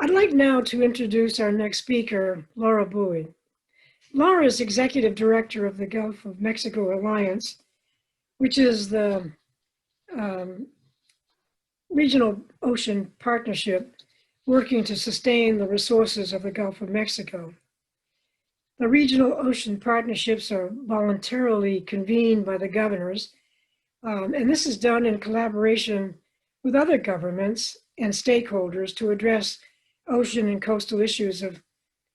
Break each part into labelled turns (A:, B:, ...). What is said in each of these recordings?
A: I'd like now to introduce our next speaker, Laura Bowie. Laura is Executive Director of the Gulf of Mexico Alliance, which is the regional ocean partnership working to sustain the resources of the Gulf of Mexico. The regional ocean partnerships are voluntarily convened by the governors, and this is done in collaboration with other governments and stakeholders to address ocean and coastal issues of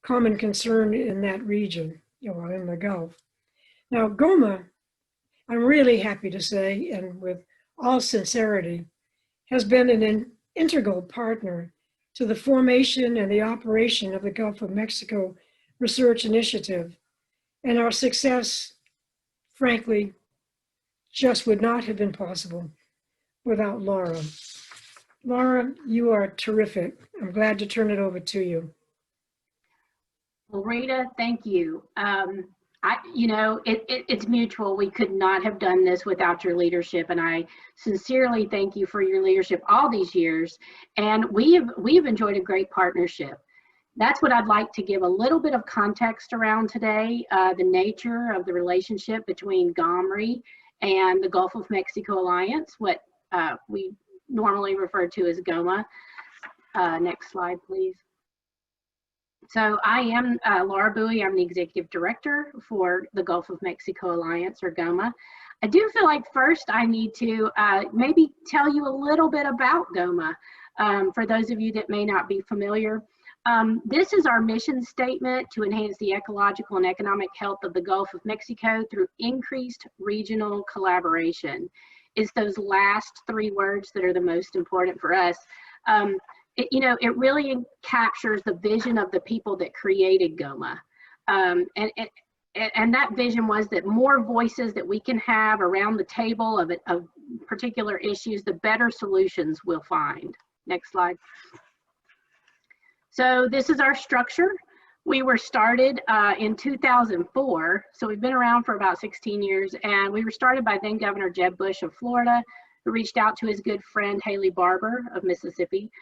A: common concern in that region, in the Gulf. Now, GOMA, I'm really happy to say, and with all sincerity, has been an integral partner to the formation and the operation of the Gulf of Mexico Research Initiative. And our success, frankly, just would not have been possible without Laura. Laura, you are terrific. I'm glad to turn it over to you.
B: Well, Rita, thank you. It's mutual. We could not have done this without your leadership, and I sincerely thank you for your leadership all these years. And we've enjoyed a great partnership. That's what I'd like to give a little bit of context around today, the nature of the relationship between GOMRI and the Gulf of Mexico Alliance, what we normally refer to as GOMA. Next slide, please. So I am Laura Bowie. I'm the Executive Director for the Gulf of Mexico Alliance, or GOMA. I do feel like first I need to maybe tell you a little bit about GOMA for those of you that may not be familiar. This is our mission statement: to enhance the ecological and economic health of the Gulf of Mexico through increased regional collaboration. It's those last three words that are the most important for us. It really captures the vision of the people that created GOMA. And that vision was that more voices that we can have around the table of particular issues, the better solutions we'll find. Next slide. So this is our structure. We were started in 2004, so we've been around for about 16 years, and we were started by then Governor Jeb Bush of Florida, who reached out to his good friend Haley Barbour of Mississippi.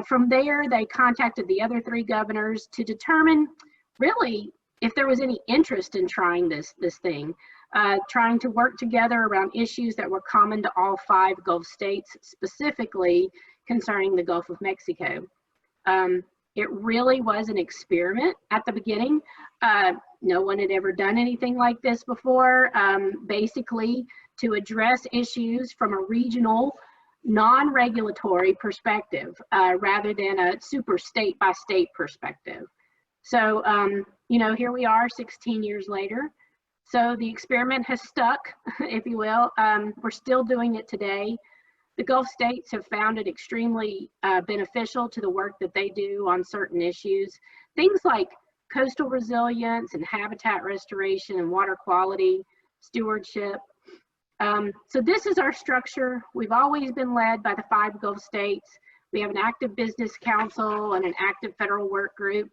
B: From there, they contacted the other three governors to determine really if there was any interest in trying this thing, trying to work together around issues that were common to all 5 Gulf states, specifically concerning the Gulf of Mexico. It really was an experiment at the beginning. No one had ever done anything like this before, basically to address issues from a regional, non-regulatory perspective, rather than a super state-by-state perspective. So, here we are 16 years later. So the experiment has stuck, if you will. We're still doing it today. The Gulf states have found it extremely beneficial to the work that they do on certain issues. Things like coastal resilience and habitat restoration and water quality, stewardship. So this is our structure. We've always been led by the 5 Gulf states. We have an active business council and an active federal work group.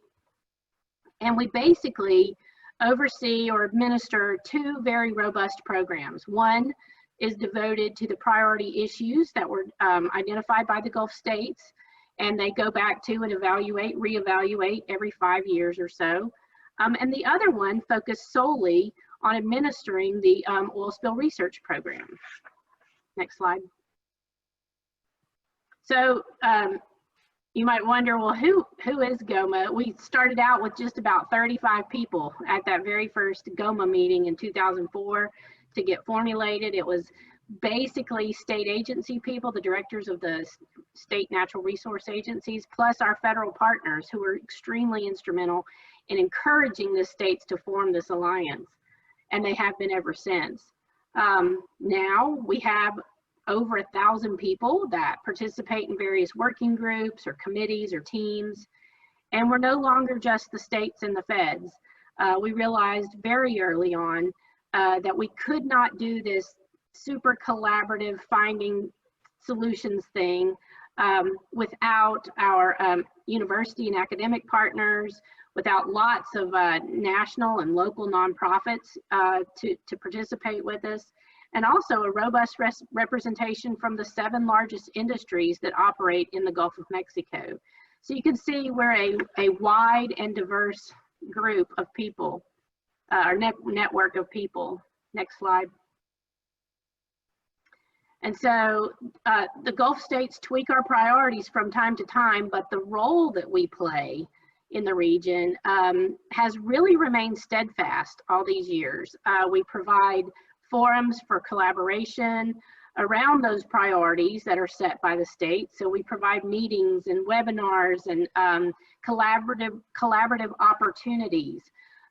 B: And we basically oversee or administer 2 very robust programs. One is devoted to the priority issues that were identified by the Gulf states, and they go back to and reevaluate every 5 years or so. And the other one focused solely on administering the oil spill research program. Next slide. So you might wonder, well, who is GOMA? We started out with just about 35 people at that very first GOMA meeting in 2004 to get formulated. It was basically state agency people, the directors of the state natural resource agencies, plus our federal partners who were extremely instrumental in encouraging the states to form this alliance. And they have been ever since. Now we have over 1,000 people that participate in various working groups or committees or teams. And we're no longer just the states and the feds. We realized very early on that we could not do this super collaborative finding solutions thing without our university and academic partners, without lots of national and local nonprofits to participate with us, and also a robust representation from the 7 largest industries that operate in the Gulf of Mexico. So you can see we're a wide and diverse group of people, our network of people. Next slide. And so the Gulf states tweak our priorities from time to time, but the role that we play in the region has really remained steadfast all these years. We provide forums for collaboration around those priorities that are set by the state. So we provide meetings and webinars and collaborative opportunities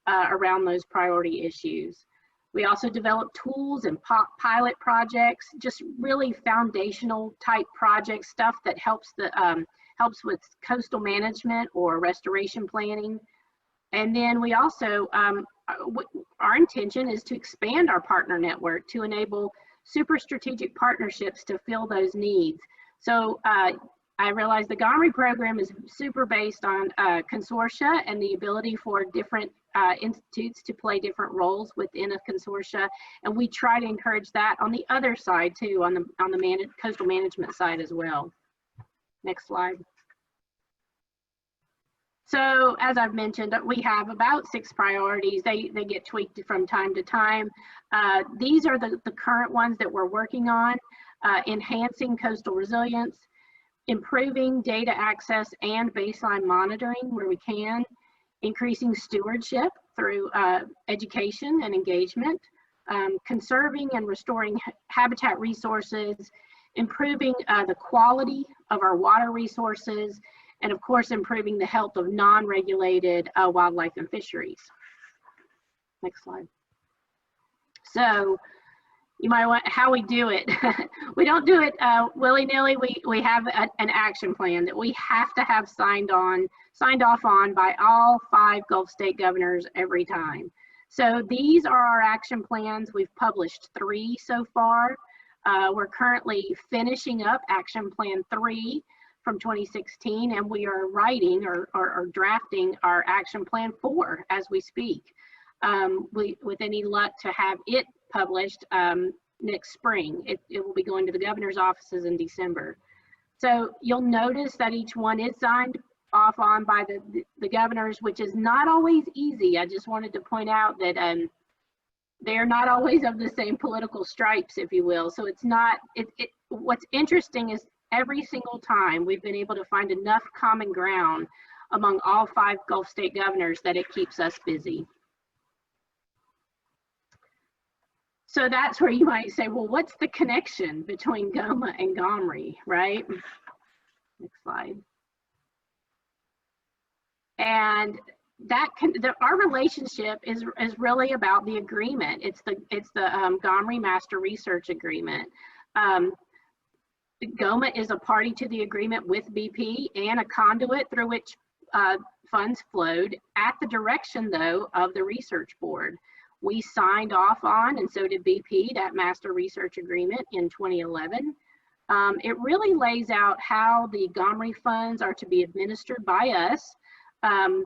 B: around those priority issues. We also develop tools and pilot projects, just really foundational type projects, stuff that helps with coastal management or restoration planning. And then we also, our intention is to expand our partner network to enable super strategic partnerships to fill those needs. So I realize the GOMRI program is super based on consortia and the ability for different institutes to play different roles within a consortia, and we try to encourage that on the other side too, on the coastal management side as well. Next slide. So as I've mentioned, we have about 6 priorities. They get tweaked from time to time. These are the current ones that we're working on: enhancing coastal resilience, improving data access and baseline monitoring where we can, increasing stewardship through education and engagement, conserving and restoring habitat resources, improving the quality of our water resources, and of course, improving the health of non-regulated wildlife and fisheries. Next slide. So you might want how we do it. We don't do it willy-nilly. We have an action plan that we have to have signed off on by all 5 Gulf state governors every time. So these are our action plans. We've published 3 so far. We're currently finishing up action plan 3 from 2016, and we are writing or drafting our action plan 4 as we speak. With any luck to have it published next spring. It will be going to the governor's offices in December. So you'll notice that each one is signed off on by the governors, which is not always easy. I just wanted to point out that they're not always of the same political stripes, if you will. So it's not, what's interesting is every single time we've been able to find enough common ground among all 5 Gulf state governors that it keeps us busy. So that's where you might say, well, what's the connection between GOMA and GOMRI, right? Next slide. And our relationship is really about the agreement. It's the GOMRI Master Research Agreement. GOMA is a party to the agreement with BP and a conduit through which funds flowed at the direction, though, of the research board. We signed off on, and so did BP, that master research agreement in 2011. It really lays out how the GOMRI funds are to be administered by us. And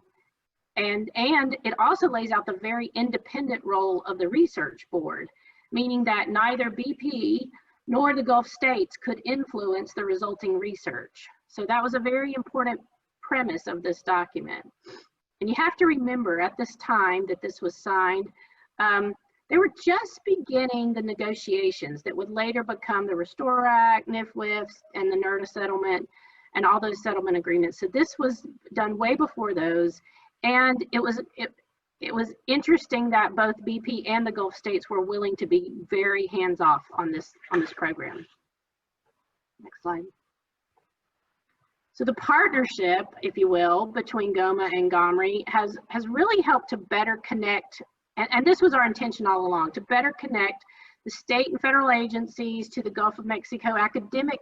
B: it also lays out the very independent role of the research board, meaning that neither BP nor the Gulf states could influence the resulting research. So that was a very important premise of this document. And you have to remember at this time that this was signed, they were just beginning the negotiations that would later become the Restore Act, NIFWIFs, and the NERDA settlement, and all those settlement agreements. So this was done way before those, and it was interesting that both BP and the Gulf states were willing to be very hands-off on this program. Next slide. So the partnership, if you will, between GOMA and GOMRI has really helped to better connect. And this was our intention all along, to better connect the state and federal agencies to the Gulf of Mexico academic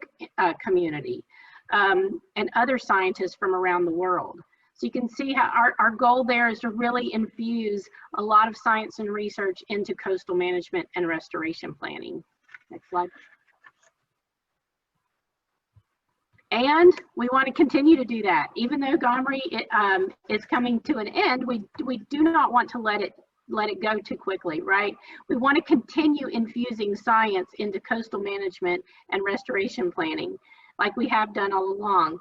B: community and other scientists from around the world. So you can see how our goal there is to really infuse a lot of science and research into coastal management and restoration planning. Next slide. And we want to continue to do that. Even though GOMRI is coming to an end, we do not want to let it go too quickly, right? We want to continue infusing science into coastal management and restoration planning like we have done all along.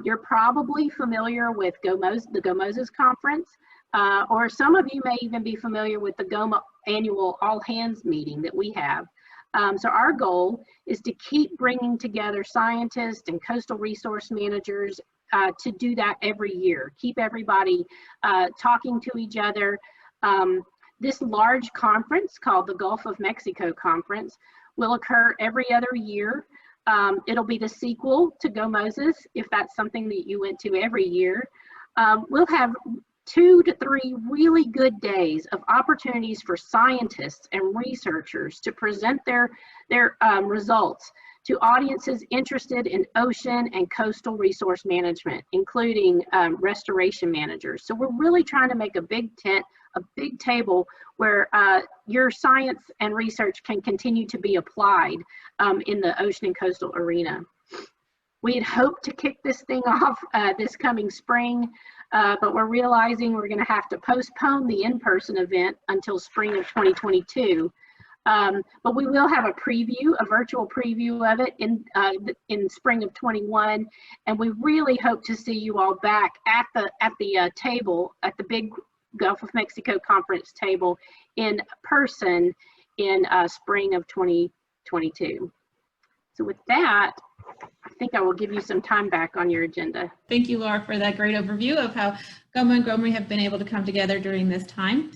B: You're probably familiar with the GOMO's Conference, or some of you may even be familiar with the GOMA annual all hands meeting that we have. So our goal is to keep bringing together scientists and coastal resource managers to do that every year, keep everybody talking to each other. This large conference called the Gulf of Mexico Conference will occur every other year. It'll be the sequel to GOMO's if that's something that you went to every year. We'll have 2 to 3 really good days of opportunities for scientists and researchers to present their results to audiences interested in ocean and coastal resource management, including restoration managers. So we're really trying to make a big tent, a big table where your science and research can continue to be applied in the ocean and coastal arena. We had hoped to kick this thing off this coming spring, but we're realizing we're going to have to postpone the in-person event until spring of 2022. But we will have a preview, a virtual preview of it in spring of 21, and we really hope to see you all back at the table, at the big Gulf of Mexico Conference table in person in spring of 2022. So with that, I think I will give you some time back on your agenda.
C: Thank you, Laura, for that great overview of how GOMA and GOMRI have been able to come together during this time.